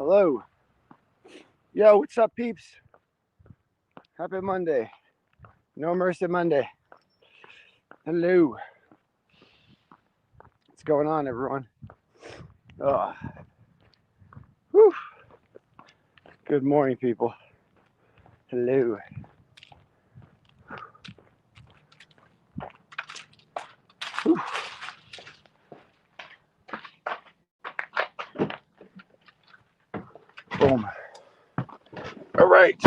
Hello. Yo, what's up, peeps? Happy Monday. No Mercy Monday. Hello. What's going on, everyone? Oh, whew. Good morning, people. Hello. Whew. Boom. All right.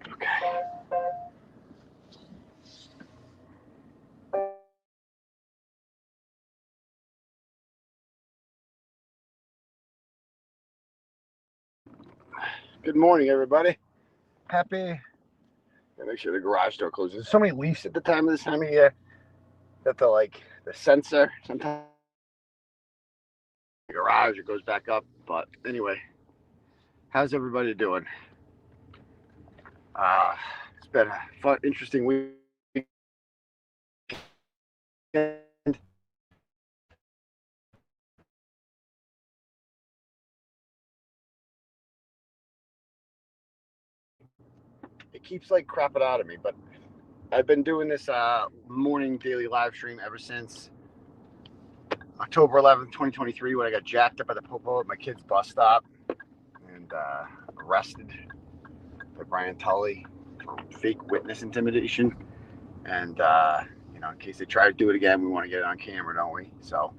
Okay. Good morning, everybody. Happy. Make sure the garage door closes. There's so many leaves at the time of year that the sensor sometimes the garage it goes back up. But anyway, how's everybody doing? It's been a fun, interesting week. It keeps like crapping out of me, but I've been doing this morning daily live stream ever since October 11th, 2023, when I got jacked up at the Popo at my kid's bus stop and arrested by Brian Tully for fake witness intimidation. And, in case they try to do it again, we want to get it on camera, don't we? So,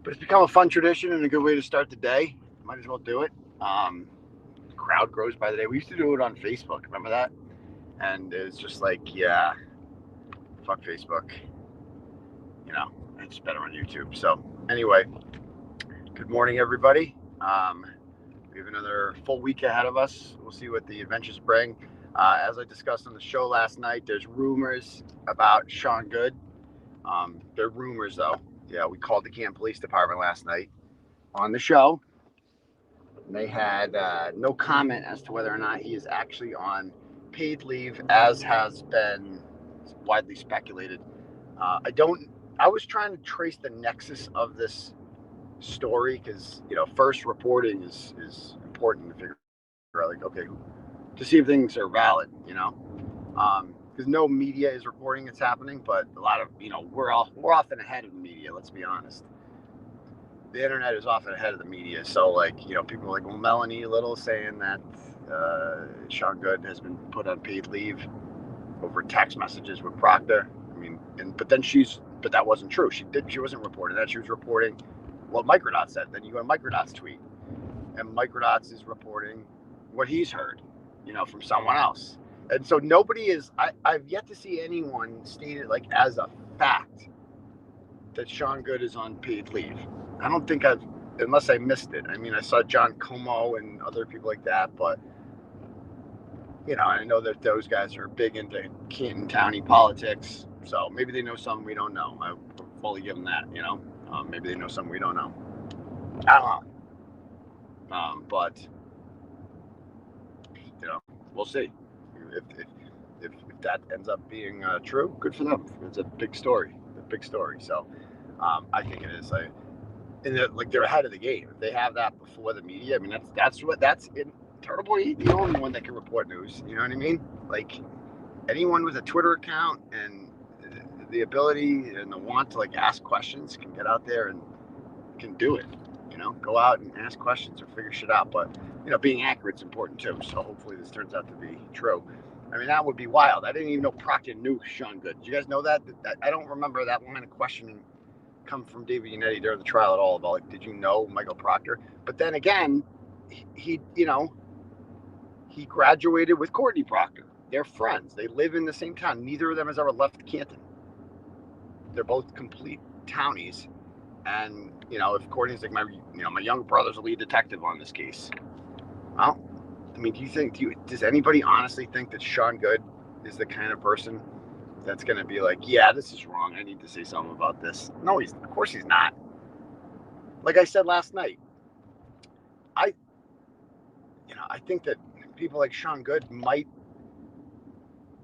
but it's become a fun tradition and a good way to start the day. Might as well do it. The crowd grows by the day. We used to do it on Facebook. Remember that? And it's just like, yeah, fuck Facebook. It's better on YouTube. So anyway, good morning, everybody. We have another full week ahead of us. We'll see what the adventures bring. As I discussed on the show last night, there's rumors about Sean Goode. They're rumors, though. Yeah, we called the Canton Police Department last night on the show. And they had no comment as to whether or not he is actually on paid leave, as has been widely speculated. I was trying to trace the nexus of this story because first reporting is important to figure out, like, okay, to see if things are valid, because no media is reporting it's happening, but a lot of we're often ahead of the media. Let's be honest. The internet is often ahead of the media, so people are like, well, Melanie Little saying that Sean Goode has been put on paid leave over text messages with Proctor. But that wasn't true. She wasn't reporting that. She was reporting what Microdots said. Then you go to Microdots tweet, and Microdots is reporting what he's heard, from someone else. And so I've yet to see anyone state it like as a fact that Sean Goode is on paid leave. I don't think unless I missed it. I mean, I saw John Como and other people like that, but I know that those guys are big into Canton County politics, so maybe they know something we don't know. I fully give them that, maybe they know something we don't know. I don't know. But we'll see. If that ends up being true, good for them. It's a big story. So I think it is. They're ahead of the game. If they have that before the media, I mean, that's in Turtle ain't the only one that can report news. You know what I mean? Like, anyone with a Twitter account and the ability and the want to ask questions can get out there and can do it. Go out and ask questions or figure shit out. But being accurate is important too. So hopefully this turns out to be true. I mean, that would be wild. I didn't even know Proctor knew Sean Goode. Did you guys know that? I don't remember that line of questioning come from David Yannetti during the trial at all about did you know Michael Proctor? But then again, he graduated with Courtney Proctor. They're friends. They live in the same town. Neither of them has ever left Canton. They're both complete townies. And if Courtney's like my younger brother's a lead detective on this case. Well, I mean, does anybody honestly think that Sean Goode is the kind of person that's going to be like, yeah, this is wrong, I need to say something about this? No, of course he's not. Like I said last night, I think that people like Sean Goode might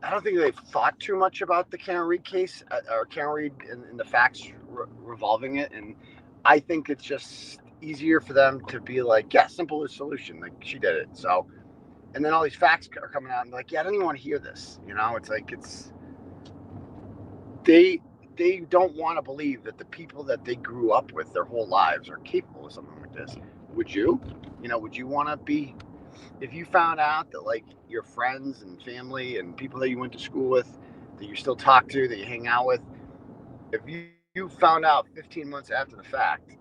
I don't think they've thought too much about the Canton Reed case or Canton Reed and the facts revolving it. And I think it's just easier for them to be like, yeah, simple solution. Like she did it. So, and then all these facts are coming out and they're like, yeah, I don't even want to hear this. You know, it's like, they, they don't want to believe that the people that they grew up with their whole lives are capable of something like this. Would you? You know, would you want to be, if you found out that like your friends and family and people that you went to school with, that you still talk to, that you hang out with, if you found out 15 months after the fact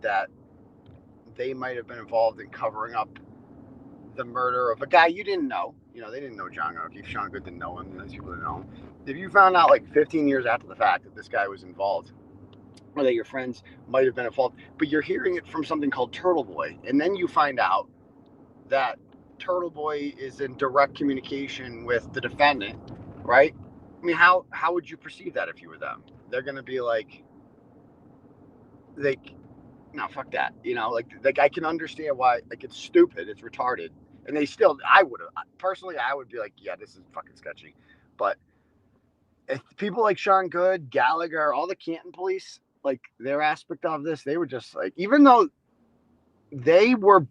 that they might have been involved in covering up the murder of a guy you didn't know, you know, they didn't know John O'Keefe, Sean Good didn't know him, those people didn't know him. If you found out like 15 years after the fact that this guy was involved, or that your friends might have been involved, but you're hearing it from something called Turtle Boy, and then you find out that Turtle Boy is in direct communication with the defendant, right? I mean, how would you perceive that if you were them? They're gonna be like, no, fuck that. You know, like I can understand why, like it's stupid, it's retarded, and they still, I would have personally, I would be like, yeah, this is fucking sketchy, but if people like Sean Good, Gallagher, all the Canton police, like their aspect of this, they were just like, even though they were,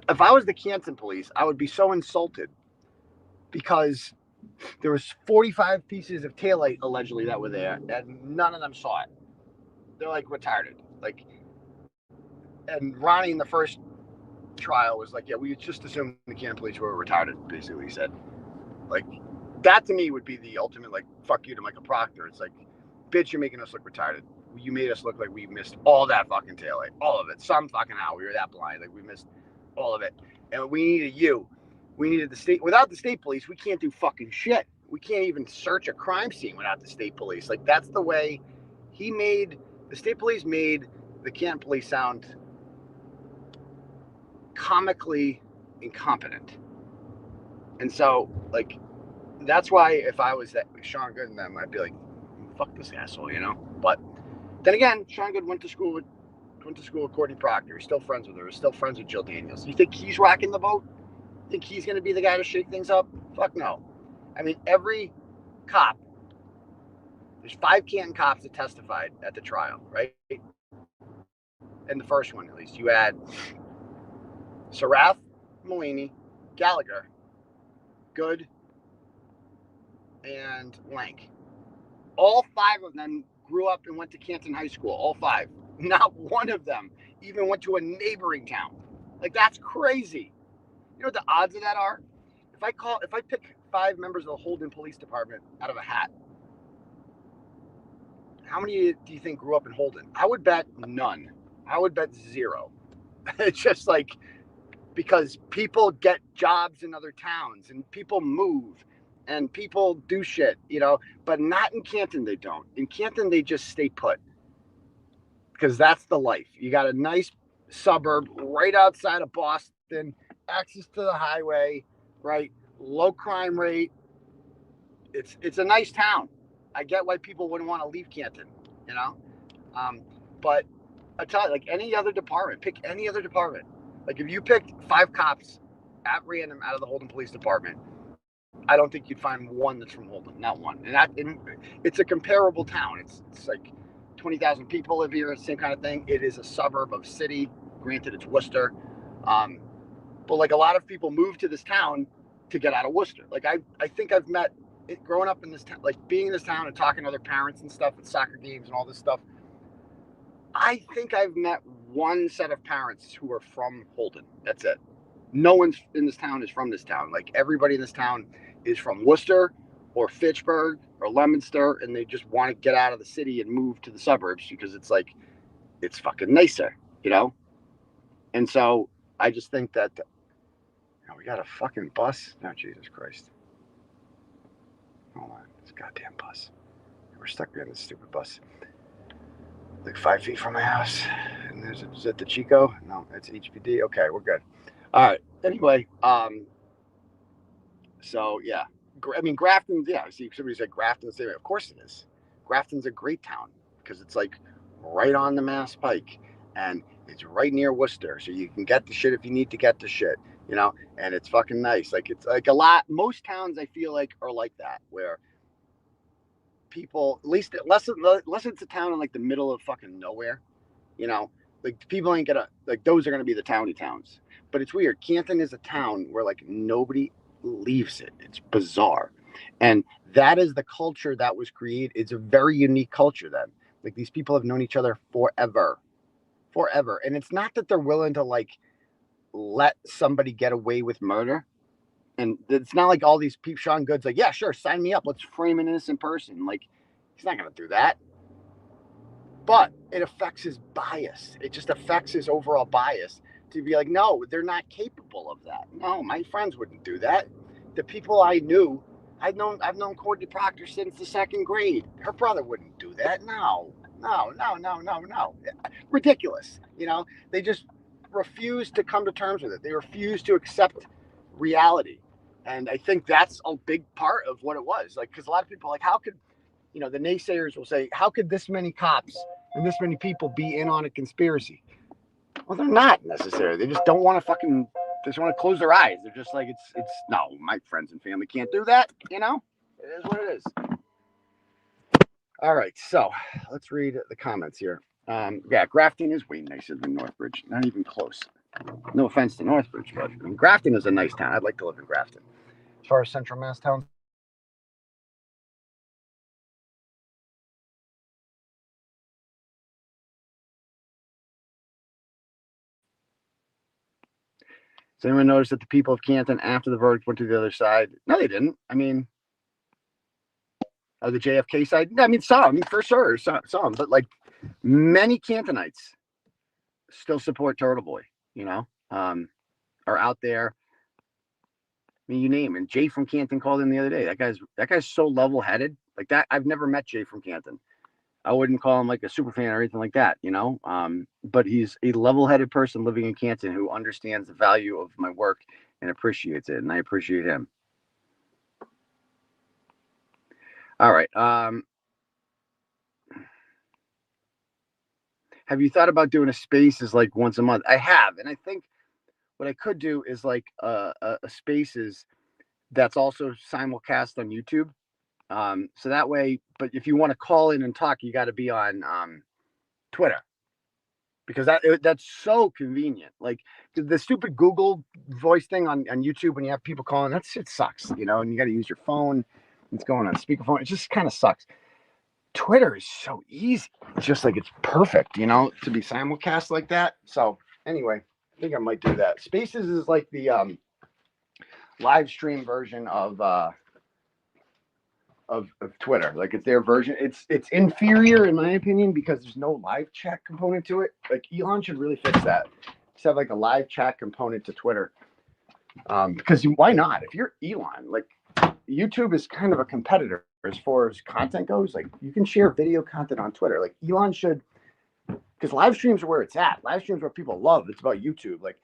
if I was the Canton police, I would be so insulted because there was 45 pieces of taillight allegedly that were there, and none of them saw it. They're like retarded. Like, and Ronnie in the first trial was like, yeah, we just assumed the Canton police were retarded. Basically, he said, like, that to me would be the ultimate, like, fuck you to Michael Proctor. It's like, bitch, you're making us look retarded. You made us look like we missed all that fucking taillight, all of it. Some fucking how we were that blind, like we missed all of it, and we needed you. We needed the state. Without the state police, we can't do fucking shit. We can't even search a crime scene without the state police. Like that's the way he made the state police made the Canton police sound comically incompetent. And so, like, that's why if I was that Sean Good and them, I'd be like, fuck this asshole, you know. But then again, Sean Good went to school with Courtney Proctor. He's still friends with her. He's still friends with Jill Daniels. You think he's rocking the boat? Think he's going to be the guy to shake things up? Fuck no. I mean, every cop, there's 5 Canton cops that testified at the trial, right? In the first one, at least. You had Sarath, Mulaney, Gallagher, Good, and Lank. All 5 of them grew up and went to Canton High School. All 5. Not one of them even went to a neighboring town. Like, that's crazy. You know what the odds of that are? If I pick 5 members of the Holden Police Department out of a hat, how many do you think grew up in Holden? I would bet none. I would bet 0. It's just like, because people get jobs in other towns and people move and people do shit, you know, but not in Canton. They don't. In Canton, they just stay put because that's the life. You got a nice suburb right outside of Boston, access to the highway, right? Low crime rate. It's a nice town. I get why people wouldn't want to leave Canton, you know, but I tell you, like any other department, pick any other department. Like if you picked 5 cops at random out of the Holden Police Department, I don't think you'd find one that's from Holden, not one. And it's a comparable town. It's like 20,000 people live here, same kind of thing. It is a suburb of city. Granted, it's Worcester, but like a lot of people move to this town to get out of Worcester. Like I think I've met growing up in this town, like being in this town and talking to other parents and stuff at soccer games and all this stuff. I think I've met one set of parents who are from Holden. That's it. No one in this town is from this town. Like everybody in this town is from Worcester or Fitchburg or Leominster, and they just want to get out of the city and move to the suburbs because it's like, it's fucking nicer, you know? And so I just think that, we got a fucking bus. Oh, Jesus Christ. Hold on. This goddamn bus. We're stuck behind this stupid bus. Like 5 feet from my house. And is that the Chico? No, it's HPD. Okay, we're good. All right. Anyway, so yeah. I mean, Grafton, yeah, I see somebody said Grafton's the same way. Of course it is. Grafton's a great town because it's like right on the Mass Pike and it's right near Worcester. So you can get the shit if you need to get the shit. you know, and it's fucking nice. Like it's like a lot. Most towns I feel like are like that, where people, at least unless it's a town in like the middle of fucking nowhere, you know, like people ain't gonna like those are gonna be the towny towns. But it's weird. Canton is a town where like nobody leaves it. It's bizarre, and that is the culture that was created. It's a very unique culture. Then, like these people have known each other forever, forever, and it's not that they're willing to like let somebody get away with murder. And it's not like all these people, Sean Good's like, yeah, sure, sign me up. Let's frame an innocent person. Like, he's not going to do that. But it affects his bias. It just affects his overall bias to be like, no, they're not capable of that. No, my friends wouldn't do that. The people I knew, I've known Courtney Proctor since the second grade. Her brother wouldn't do that. No, no, no, no, no, no. Ridiculous. You know, they just refuse to come to terms with it. They refuse to accept reality. And I think that's a big part of what it was. Like, because a lot of people are like, how could, you know, the naysayers will say, how could this many cops and this many people be in on a conspiracy? Well, they're not necessarily. They just don't want to fucking, they just want to close their eyes. They're just like, it's, no, my friends and family can't do that. You know, it is what it is. All right. So let's read the comments here. Yeah, Grafton is way nicer than Northbridge. Not even close. No offense to Northbridge, but I mean, Grafton is a nice town. I'd like to live in Grafton. As far as Central Mass towns, does anyone notice that the people of Canton, after the verdict, went to the other side? No, they didn't. I mean, the JFK side? I mean, some, for sure, some, but like many Cantonites still support Turtle Boy, you know, are out there. I mean, you name it. And Jay from Canton called in the other day. That guy's so level headed. Like that, I've never met Jay from Canton. I wouldn't call him like a super fan or anything like that, you know. But he's a level-headed person living in Canton who understands the value of my work and appreciates it, and I appreciate him. All right. Have you thought about doing a spaces like once a month? I have, and I think what I could do is like a spaces that's also simulcast on YouTube. So that way, but if you want to call in and talk, you got to be on Twitter because that's so convenient. Like the stupid Google voice thing on YouTube when you have people calling, that shit sucks, you know, and you got to use your phone. It's going on speakerphone. It just kind of sucks. Twitter is so easy. It's just like it's perfect, you know, to be simulcast like that. So anyway, I think I might do that. Spaces is like the live stream version of Twitter. Like it's their version. It's inferior in my opinion because there's no live chat component to it. Like Elon should really fix that. Just have like a live chat component to Twitter. Because why not? If you're Elon, like YouTube is kind of a competitor as far as content goes. Like you can share video content on Twitter. Like Elon should, because live streams are where it's at. Live streams are what people love. It's about YouTube. Like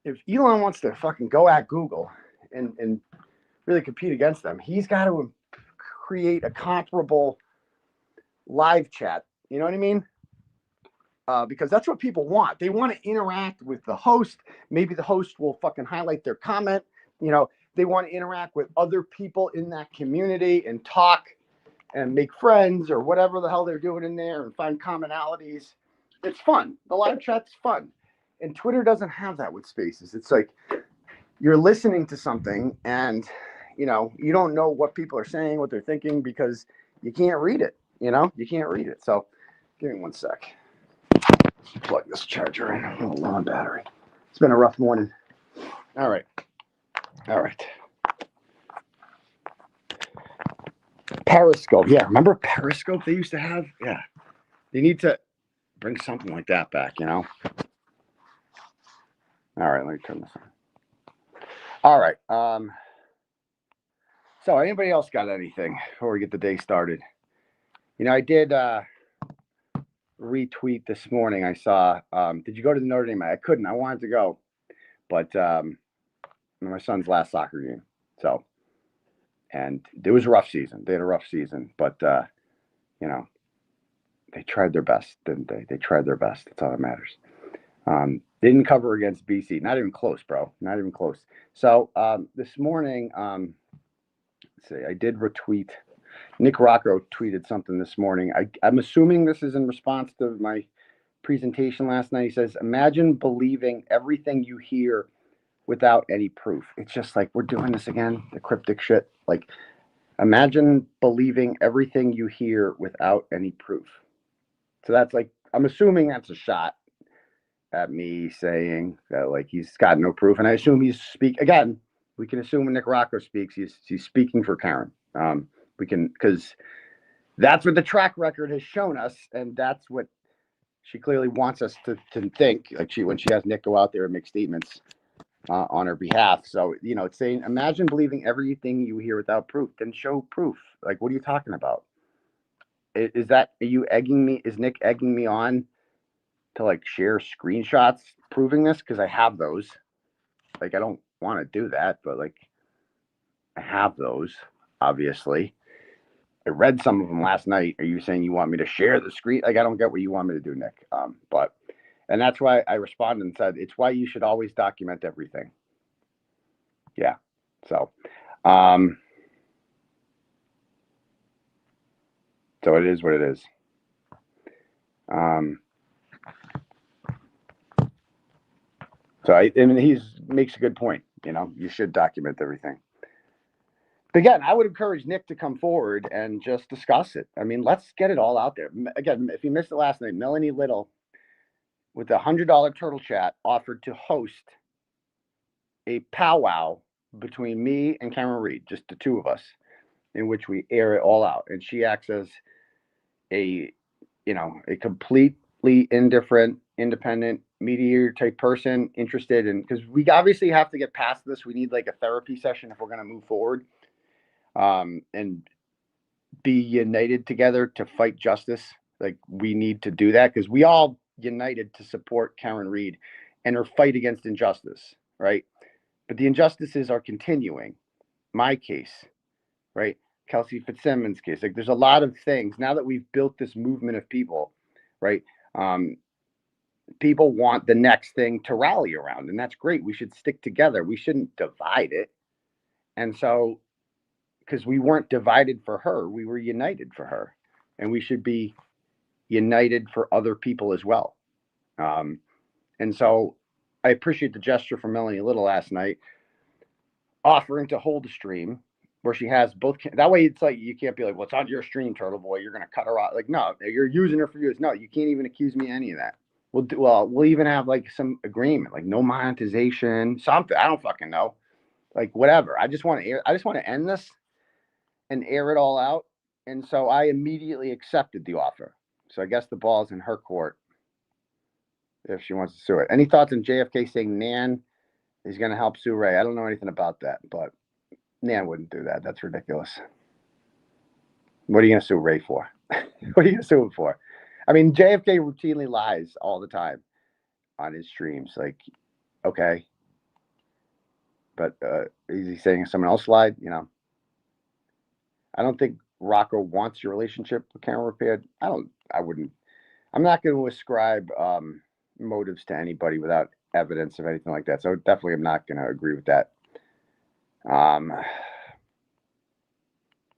if Elon wants to fucking go at Google and really compete against them, he's got to create a comparable live chat. You know what I mean? Because that's what people want. They want to interact with the host. Maybe the host will fucking highlight their comment. You know, they want to interact with other people in that community and talk and make friends or whatever the hell they're doing in there and find commonalities. It's fun. The live chat's fun. And Twitter doesn't have that with spaces. It's like you're listening to something and, you know, you don't know what people are saying, what they're thinking because you can't read it. You know, you can't read it. So give me one sec. Plug this charger in. I'm low on battery. It's been a rough morning. All right. Periscope. Yeah, remember Periscope they used to have? Yeah. They need to bring something like that back, you know? All right, let me turn this on. All right. So anybody else got anything before we get the day started? You know, I did retweet this morning. I saw, did you go to the Notre Dame? I couldn't. I wanted to go. But my son's last soccer game. So, and it was a rough season. They had a rough season, but you know, they tried their best, didn't they? They tried their best. That's all that matters. Didn't cover against BC. Not even close, bro. Not even close. So this morning, let's see, I did retweet. Nick Rocco tweeted something this morning. I'm assuming this is in response to my presentation last night. He says, imagine believing everything you hear without any proof. It's just like, we're doing this again, the cryptic shit. Like, imagine believing everything you hear without any proof. So that's like, I'm assuming that's a shot at me saying that, like, he's got no proof. And I assume he's again, we can assume when Nick Rocco speaks, he's speaking for Karen. We can, because that's what the track record has shown us, and that's what she clearly wants us to think. Like, when she has Nick go out there and make statements on her behalf. So, it's saying, imagine believing everything you hear without proof. Then show proof. Like, what are you talking about? Are you egging me? Is Nick egging me on to, like, share screenshots proving this? Because I have those. Like, I don't want to do that, but, like, I have those, obviously. I read some of them last night. Are you saying you want me to share the screen? Like, I don't get what you want me to do, Nick. And that's why I responded and said, it's why you should always document everything. Yeah. So it is what it is. He makes a good point. You should document everything. But again, I would encourage Nick to come forward and just discuss it. I mean, let's get it all out there. Again, if you missed it last night, Melanie Little, with a $100 Turtle Chat, offered to host a powwow between me and Cameron Reed, just the two of us, in which we air it all out. And she acts as a completely indifferent, independent mediator type person interested in, because we obviously have to get past this. We need, like, a therapy session if we're going to move forward, and be united together to fight justice. Like, we need to do that because we all united to support Karen Reed and her fight against injustice, right? But the injustices are continuing. My case, right? Kelsey Fitzsimmons' case. Like, there's a lot of things now that we've built this movement of people, right? People want the next thing to rally around, and that's great. We should stick together. We shouldn't divide it. And so, because we weren't divided for her, we were united for her, and we should be united for other people as well. And so I appreciate the gesture from Melanie Little last night, offering to hold a stream where she has both. That way, it's like, you can't be like, well, it's on your stream, Turtle Boy, you're going to cut her off. Like, no, you're using her for use. No, you can't even accuse me of any of that. We'll even have, like, some agreement, like no monetization, something. I don't fucking know. Like, whatever. I just want to end this and air it all out. And so I immediately accepted the offer. So I guess the ball's in her court if she wants to sue it. Any thoughts on JFK saying Nan is going to help sue Ray? I don't know anything about that, but Nan wouldn't do that. That's ridiculous. What are you going to sue Ray for? What are you going to sue him for? I mean, JFK routinely lies all the time on his streams. Like, okay. But is he saying someone else lied? I don't think Rocco wants your relationship with Karen repaired. I'm not going to ascribe motives to anybody without evidence of anything like that. So definitely I'm not going to agree with that.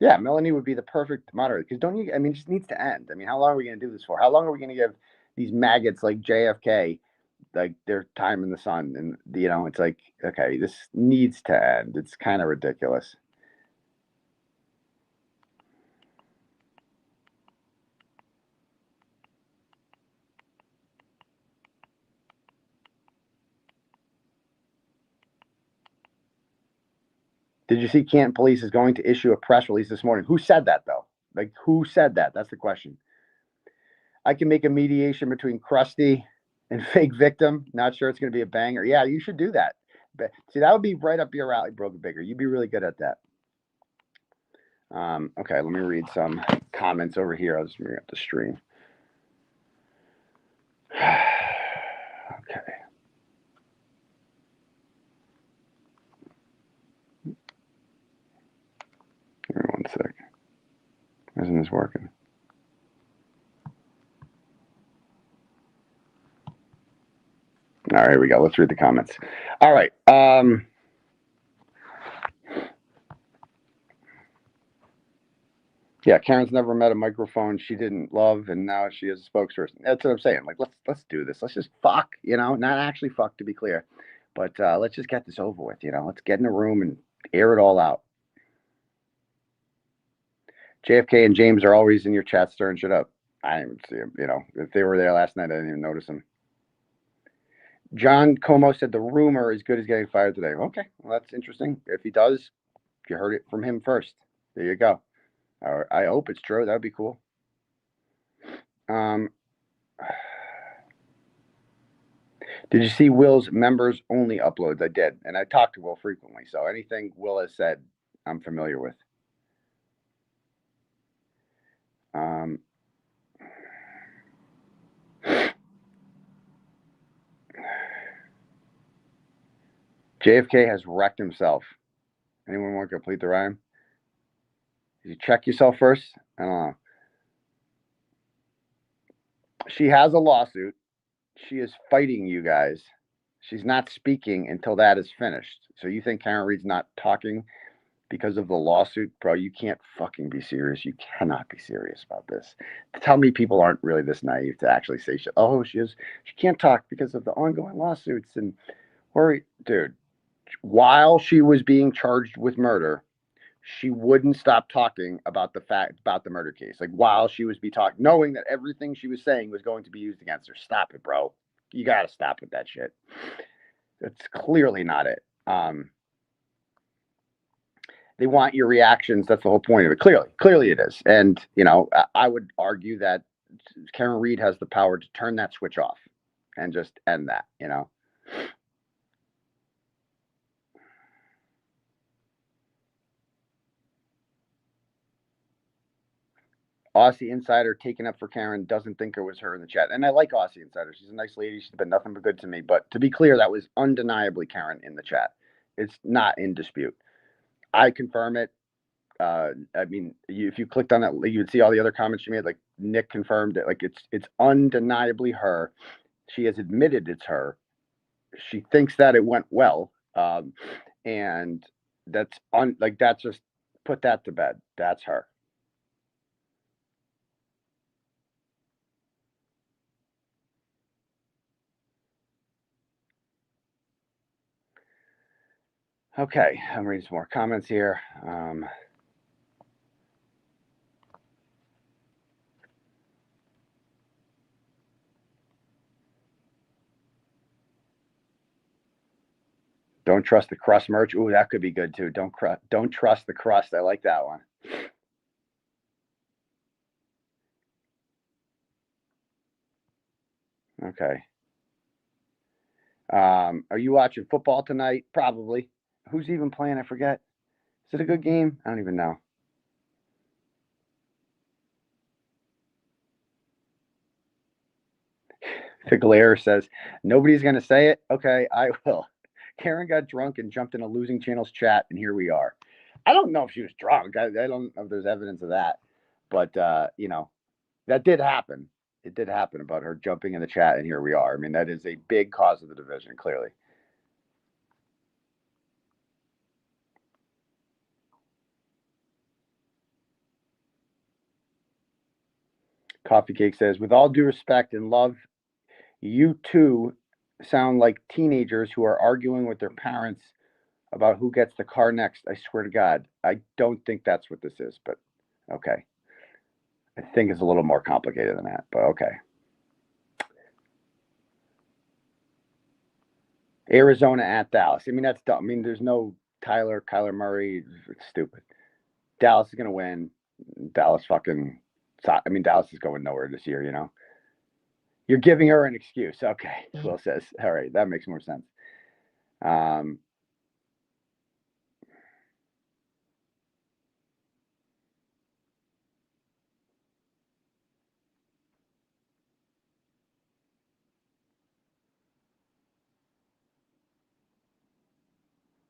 Yeah, Melanie would be the perfect moderator, because it just needs to end. I mean, how long are we going to do this for? How long are we going to give these maggots like JFK, like, their time in the sun? And, it's like, okay, this needs to end. It's kind of ridiculous. Did you see Canton Police is going to issue a press release this morning? Who said that, though? Like, who said that? That's the question. I can make a mediation between Krusty and Fake Victim. Not sure it's going to be a banger. Yeah, you should do that. But see, that would be right up your alley, Broken Baker. You'd be really good at that. Okay, let me read some comments over here. I'll just bring up the stream. Okay. Give me 1 sec. Isn't this working? right, here we go. Let's read the comments. All right. Yeah, Karen's never met a microphone she didn't love, and now she is a spokesperson. That's what I'm saying. Like, let's do this. Let's just fuck, not actually fuck, to be clear, but let's just get this over with. Let's get in a room and air it all out. JFK and James are always in your chat stirring shit up. I didn't even see them. If they were there last night, I didn't even notice them. John Como said the rumor is Goode is getting fired today. Okay, well, that's interesting. If he does, you heard it from him first. There you go. I hope it's true. That would be cool. Did you see Will's members only uploads? I did, and I talk to Will frequently, so anything Will has said, I'm familiar with. JFK has wrecked himself. Anyone want to complete the rhyme? Did you check yourself first? I don't know. She has a lawsuit. She is fighting you guys. She's not speaking until that is finished. So you think Karen Reed's not talking because of the lawsuit? Bro, you can't fucking be serious. You cannot be serious about this. Tell me people aren't really this naive to actually say shit. Oh, she can't talk because of the ongoing lawsuits and worry. Dude, while she was being charged with murder, she wouldn't stop talking about the murder case. Like, while she was talking, knowing that everything she was saying was going to be used against her. Stop it, bro. You got to stop with that shit. That's clearly not it. They want your reactions. That's the whole point of it. Clearly it is. And, I would argue that Karen Reed has the power to turn that switch off and just end that, Aussie Insider taking up for Karen, doesn't think it was her in the chat. And I like Aussie Insider. She's a nice lady. She's been nothing but good to me. But to be clear, that was undeniably Karen in the chat. It's not in dispute. I confirm it. If you clicked on that, you'd see all the other comments she made. Like, Nick confirmed it. Like, it's undeniably her. She has admitted it's her. She thinks that it went well. And that's just put that to bed. That's her. Okay, I'm reading some more comments here. Don't trust the crust merch. Ooh, that could be good too. Don't trust the crust. I like that one. Okay. Are you watching football tonight? Probably. Who's even playing? I forget. Is it a good game? I don't even know. The glare says, nobody's going to say it. Okay, I will. Karen got drunk and jumped in a losing channel's chat, and here we are. I don't know if she was drunk. I don't know if there's evidence of that. But, that did happen. It did happen about her jumping in the chat, and here we are. I mean, that is a big cause of the division, clearly. Coffee Cake says, with all due respect and love, you two sound like teenagers who are arguing with their parents about who gets the car next. I swear to God, I don't think that's what this is, but okay. I think it's a little more complicated than that, but okay. Arizona at Dallas. I mean, that's dumb. I mean, there's no Kyler Murray. It's stupid. Dallas is going to win. Dallas is going nowhere this year, You're giving her an excuse. Okay, Will says. All right, that makes more sense.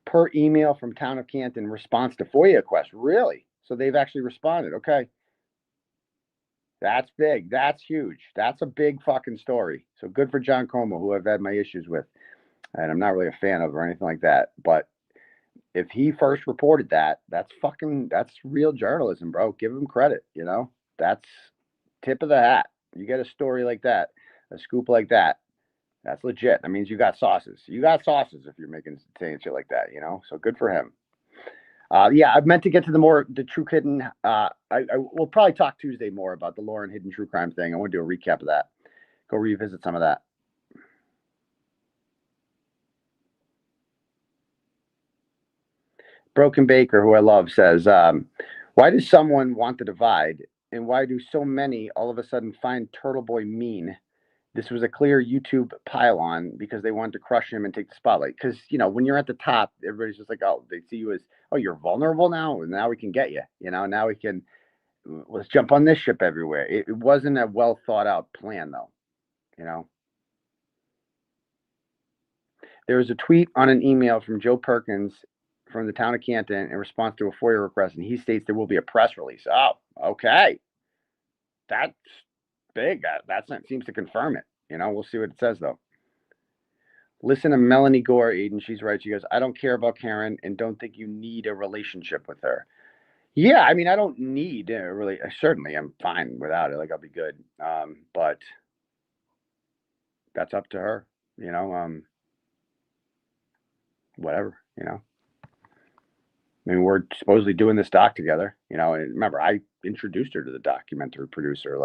Per email from Town of Canton, response to FOIA request. Really? So they've actually responded. Okay. That's big. That's huge. That's a big fucking story. So good for John Como, who I've had my issues with, and I'm not really a fan of or anything like that. But if he first reported that, that's real journalism, bro. Give him credit. That's tip of the hat. You get a story like that, a scoop like that. That's legit. That means you got sauces. You got sauces if you're saying shit like that. So good for him. Yeah, I meant to get to the true hidden. I will probably talk Tuesday more about the Lauren hidden true crime thing. I want to do a recap of that. Go revisit some of that. Broken Baker, who I love, says, "Why does someone want to divide, and why do so many all of a sudden find Turtle Boy mean? This was a clear YouTube pile-on because they wanted to crush him and take the spotlight. Because when you're at the top, everybody's just like, oh, they see you as, oh, you're vulnerable now, and now we can get you. Now we can let's jump on this ship everywhere. It wasn't a well thought out plan, though. There was a tweet on an email from Joe Perkins from the town of Canton in response to a FOIA request, and he states there will be a press release. Oh, okay. That's big. That seems to confirm it. We'll see what it says, though. Listen to Melanie Gore, Eden. She's right. She goes, I don't care about Karen and don't think you need a relationship with her. Yeah, I mean, I don't need certainly I'm fine without it. Like, I'll be good. But that's up to her, whatever, I mean, we're supposedly doing this doc together, and remember, I introduced her to the documentary producer,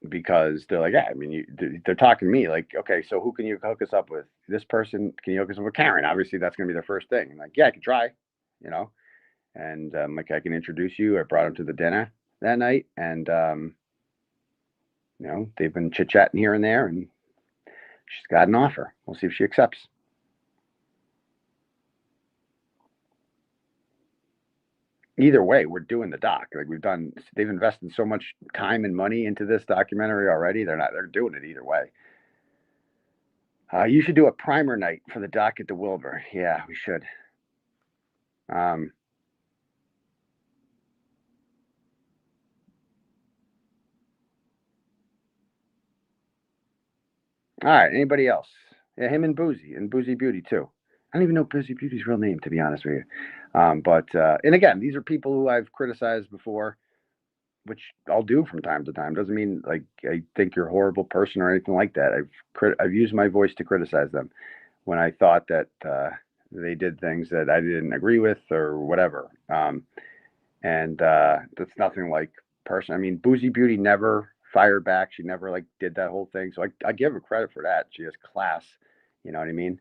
because they're like, yeah, I mean, they're talking to me like, okay, so who can you hook us up with? This person, can you hook us up with Karen? Obviously, that's going to be the first thing. I'm like, yeah, I can try, and like, I can introduce you. I brought him to the dinner that night, and they've been chit-chatting here and there, and she's got an offer. We'll see if she accepts. Either way, we're doing the doc. Like, they've invested so much time and money into this documentary already. They're doing it either way. You should do a primer night for the doc at the Wilbur. Yeah, we should. All right. Anybody else? Yeah, him and Boozy Beauty too. I don't even know Boozy Beauty's real name, to be honest with you. And again, these are people who I've criticized before, which I'll do from time to time. Doesn't mean like I think you're a horrible person or anything like that. I've used my voice to criticize them when I thought that they did things that I didn't agree with or whatever. And that's nothing like person. I mean, Boozy Beauty never fired back. She never did that whole thing. So I give her credit for that. She has class. You know what I mean?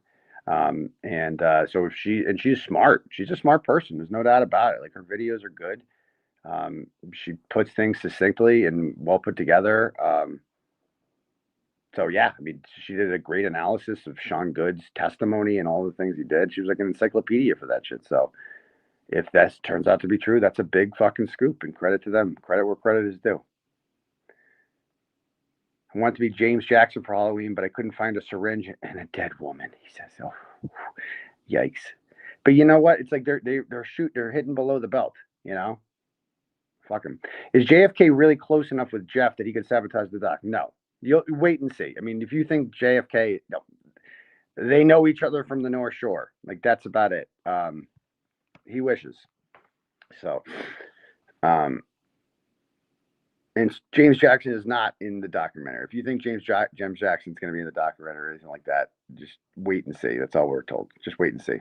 So she's smart. She's a smart person. There's no doubt about it. Like, her videos are good. She puts things succinctly and well put together. So yeah, I mean, she did a great analysis of Sean Goode's testimony and all the things he did. She was like an encyclopedia for that shit. So if that turns out to be true, that's a big fucking scoop, and credit to them. Credit where credit is due. I wanted to be James Jackson for Halloween, but I couldn't find a syringe and a dead woman. He says, "Oh, yikes!" But you know what? It's like they're hitting below the belt. Fuck him. Is JFK really close enough with Jeff that he could sabotage the doc? No. You'll wait and see. I mean, if you think JFK, no, they know each other from the North Shore. Like, that's about it. He wishes. So, and James Jackson is not in the documentary. If you think James Jackson's going to be in the documentary or anything like that, just wait and see. That's all we're told. Just wait and see.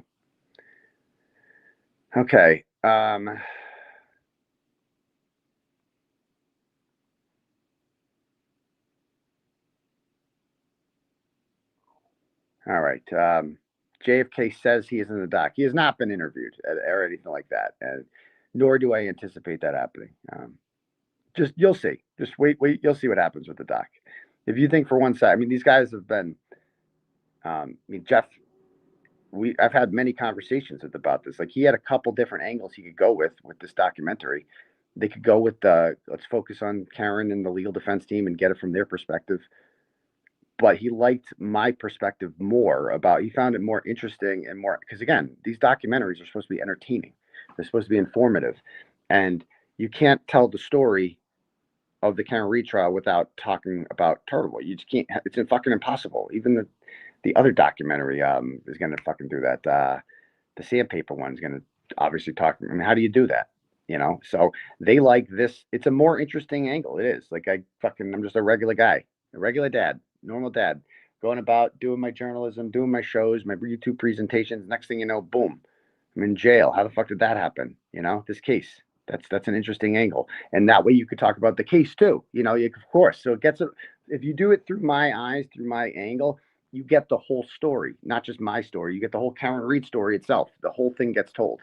Okay. All right. JFK says he is in the doc. He has not been interviewed or anything like that, and nor do I anticipate that happening. Just you'll see. Just wait. You'll see what happens with the doc. If you think for one side, I mean, these guys have been. I mean, Jeff. I've had many conversations about this. Like, he had a couple different angles he could go with this documentary. They could go with let's focus on Karen and the legal defense team and get it from their perspective. But he liked my perspective more he found it more interesting and more, because again, these documentaries are supposed to be entertaining. They're supposed to be informative. And You can't tell the story of the Canton Reed trial without talking about Turtle Boy. You just can't. It's fucking impossible. Even the other documentary is going to fucking do that. The Sandpaper one is going to obviously talk. I mean, how do you do that? You know, so they like this. It's a more interesting angle. It is like I'm just a regular guy, a regular dad, normal dad, going about doing my journalism, doing my shows, my YouTube presentations. Next thing you know, boom, I'm in jail. How the fuck did that happen? You know, this case. That's an interesting angle, and that way you could talk about the case too. You know, of course. So it gets a, if you do it through my eyes, through my angle, you get the whole story, not just my story. You get the whole Karen Reed story itself. The whole thing gets told.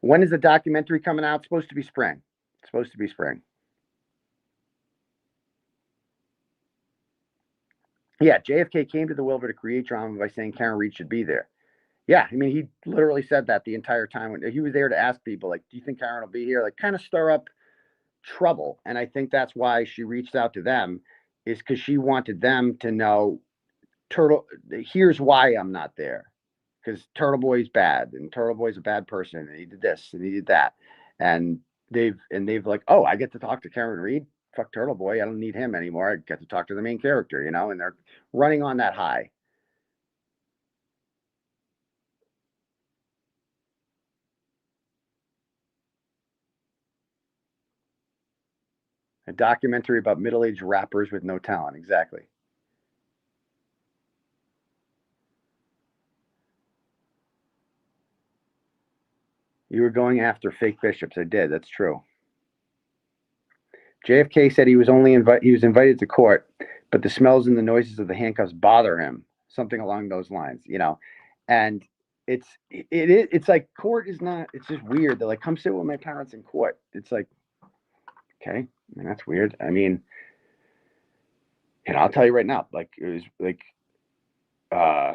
When is the documentary coming out? It's supposed to be spring. It's supposed to be spring. Yeah, JFK came to the Wilbur to create drama by saying Karen Reed should be there. Yeah, I mean, he literally said that the entire time when he was there to ask people, like, do you think Karen will be here? Like, kind of stir up trouble. And I think that's why she reached out to them, is because she wanted them to know here's why I'm not there. Because Turtle Boy's bad, and Turtle Boy's a bad person, and he did this and he did that. And they've like, oh, I get to talk to Karen Reed. Fuck Turtle Boy. I don't need him anymore. I get to talk to the main character, you know, and they're running on that high. A documentary about middle-aged rappers with no talent. Exactly. You were going after fake bishops. I did. That's true. JFK said he was invited to court, but the smells and the noises of the handcuffs bother him. Something along those lines, you know. And it's like court is not. It's just weird. They're like, come sit with my parents in court. It's like, okay, I mean, that's weird. I mean, and I'll tell you right now, like it was like uh,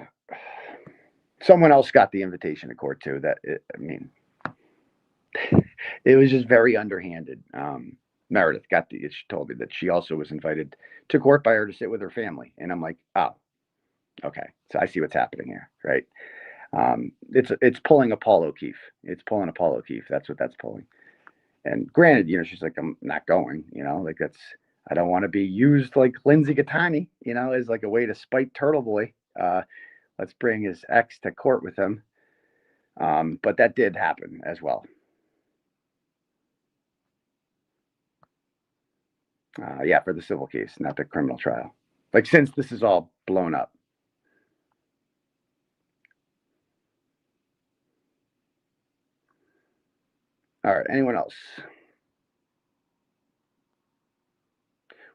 someone else got the invitation to court too. I mean, it was just very underhanded. Meredith got the. She told me that she also was invited to court by her to sit with her family, and I'm like, oh, okay, so I see what's happening here, right? It's pulling a Paul O'Keefe. It's pulling a Paul O'Keefe. That's what that's pulling. And granted, you know, she's like, I'm not going. You know, like that's I don't want to be used like Lindsay Gattani, you know, as like a way to spite Turtle Boy. Let's bring his ex to court with him. But that did happen as well. Yeah, for the civil case, not the criminal trial. Like since this is all blown up. All right. Anyone else?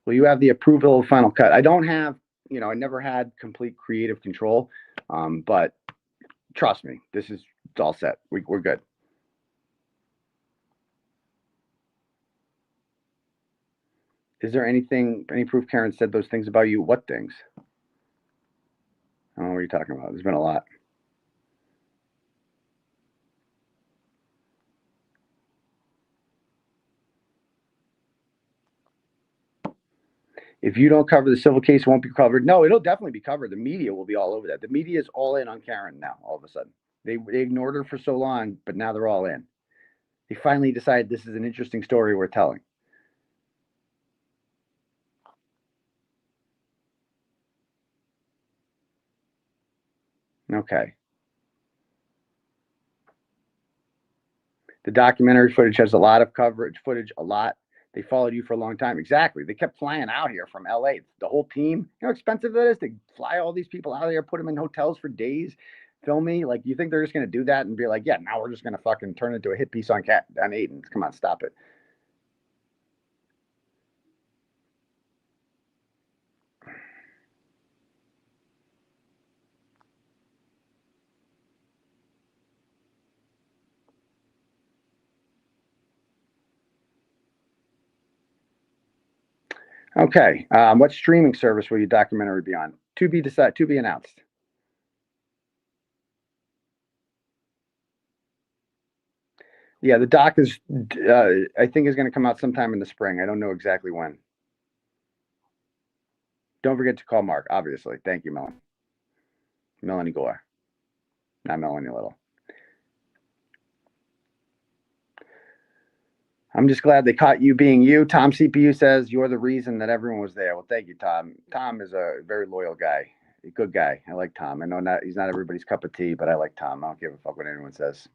Will you have the approval of Final Cut? I don't have. You know, I never had complete creative control, but trust me, this is it's all set. We're good. Is there any proof Karen said those things about you? What things? I don't know what you're talking about. There's been a lot. If you don't cover the civil case, it won't be covered. No, it'll definitely be covered. The media will be all over that. The media is all in on Karen now. All of a sudden, they ignored her for so long, but now they're all in. They finally decided this is an interesting story worth telling. Okay. The documentary footage has a lot of coverage footage, a lot. They followed you for a long time. Exactly. They kept flying out here from LA. The whole team. You know how expensive that is to fly all these people out here, put them in hotels for days, film me. Like, you think they're just going to do that and be like, yeah, now we're just going to fucking turn it into a hit piece on Aiden. Come on, stop it. Okay. What streaming service will your documentary be on? To be decided. To be announced. Yeah, the doc is. I think is going to come out sometime in the spring. I don't know exactly when. Don't forget to call Mark. Obviously. Thank you, Melanie Gore, not Melanie Little. I'm just glad they caught you being you. Tom CPU says you're the reason that everyone was there. Well, thank you, Tom. Tom is a very loyal guy, a good guy. I like Tom. I know he's not everybody's cup of tea, but I like Tom. I don't give a fuck what anyone says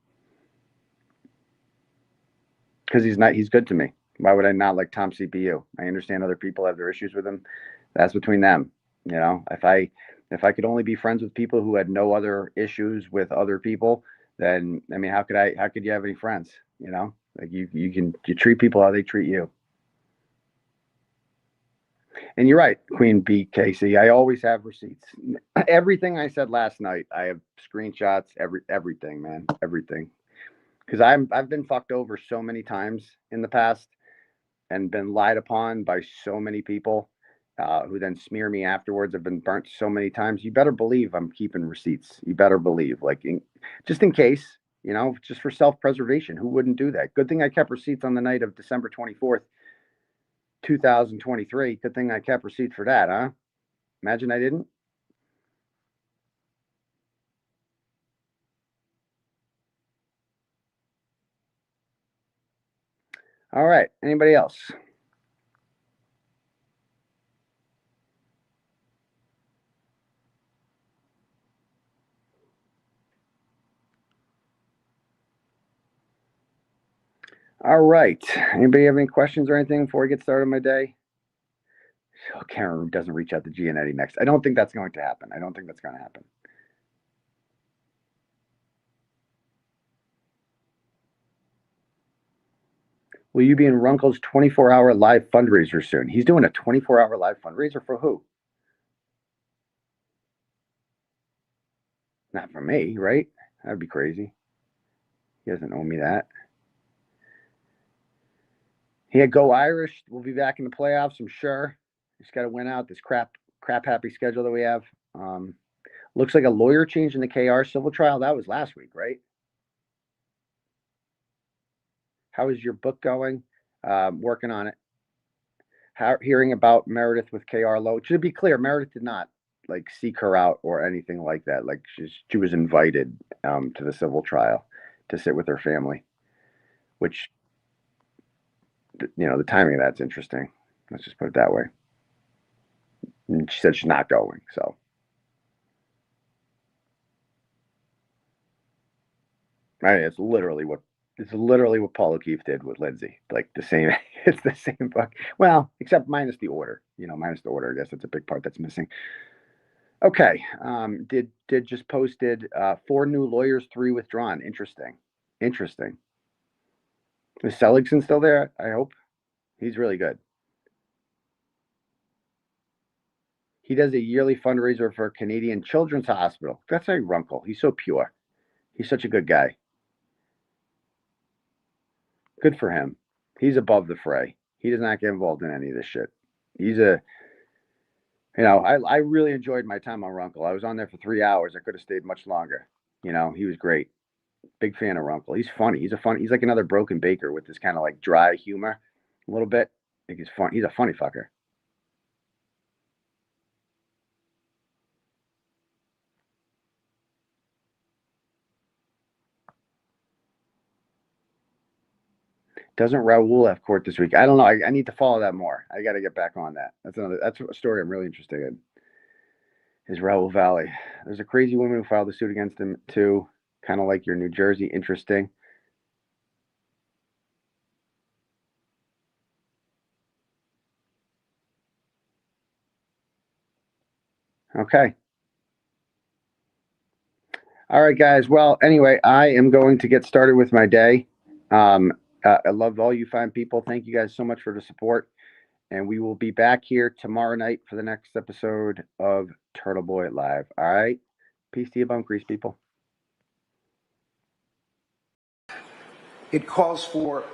because he's good to me. Why would I not like Tom CPU? I understand other people have their issues with him. That's between them. You know, if I could only be friends with people who had no other issues with other people, then I mean, how could you have any friends? You know, like you treat people how they treat you. And you're right, Queen BKC. I always have receipts. Everything I said last night, I have screenshots. Everything, man, everything. Because I've been fucked over so many times in the past and been lied upon by so many people who then smear me afterwards. I've been burnt so many times. You better believe I'm keeping receipts. You better believe, just in case, you know, just for self-preservation. Who wouldn't do that? Good thing I kept receipts on the night of December 24th, 2023. Good thing I kept receipts for that, huh? Imagine I didn't. All right. Anybody else? All right. Anybody have any questions or anything before we get started on my day? Oh, Karen doesn't reach out to Gianetti next. I don't think that's going to happen. I don't think that's going to happen. Will you be in Runkle's 24-hour live fundraiser soon? He's doing a 24-hour live fundraiser for who? Not for me, right? That'd be crazy. He doesn't owe me that. Yeah, go Irish. We'll be back in the playoffs, I'm sure. Just got to win out this crap happy schedule that we have. Looks like a lawyer change in the KR civil trial. That was last week, right? How is your book going? Working on it. Hearing about Meredith with KR Lowe. To be clear, Meredith did not seek her out or anything like that. Like she was invited to the civil trial to sit with her family, which, you know, the timing of that's interesting. Let's just put it that way. And she said she's not going, so. I mean, it's literally what Paul O'Keefe did with Lindsay. Like the same, it's the same book. Well, except minus the order. You know, minus the order. I guess that's a big part that's missing. Okay. Did just posted 4 new lawyers, 3 withdrawn. Interesting. Is Seligson still there? I hope. He's really good. He does a yearly fundraiser for Canadian Children's Hospital. That's like Runkle. He's so pure. He's such a good guy. Good for him. He's above the fray. He does not get involved in any of this shit. I really enjoyed my time on Runkle. I was on there for 3 hours. I could have stayed much longer. You know, he was great. Big fan of Runkle. He's funny. He's like another Broken Baker with this kind of like dry humor a little bit. I think he's fun. He's a funny fucker. Doesn't Raul have court this week? I don't know. I need to follow that more. I got to get back on that. That's a story I'm really interested in. Is Raul Valley? There's a crazy woman who filed a suit against him too, kind of like your New Jersey. Interesting. Okay. All right, guys. Well, anyway, I am going to get started with my day. I love all you fine people. Thank you guys so much for the support. And we will be back here tomorrow night for the next episode of Turtle Boy Live. All right. Peace to you, bum grease people. It calls for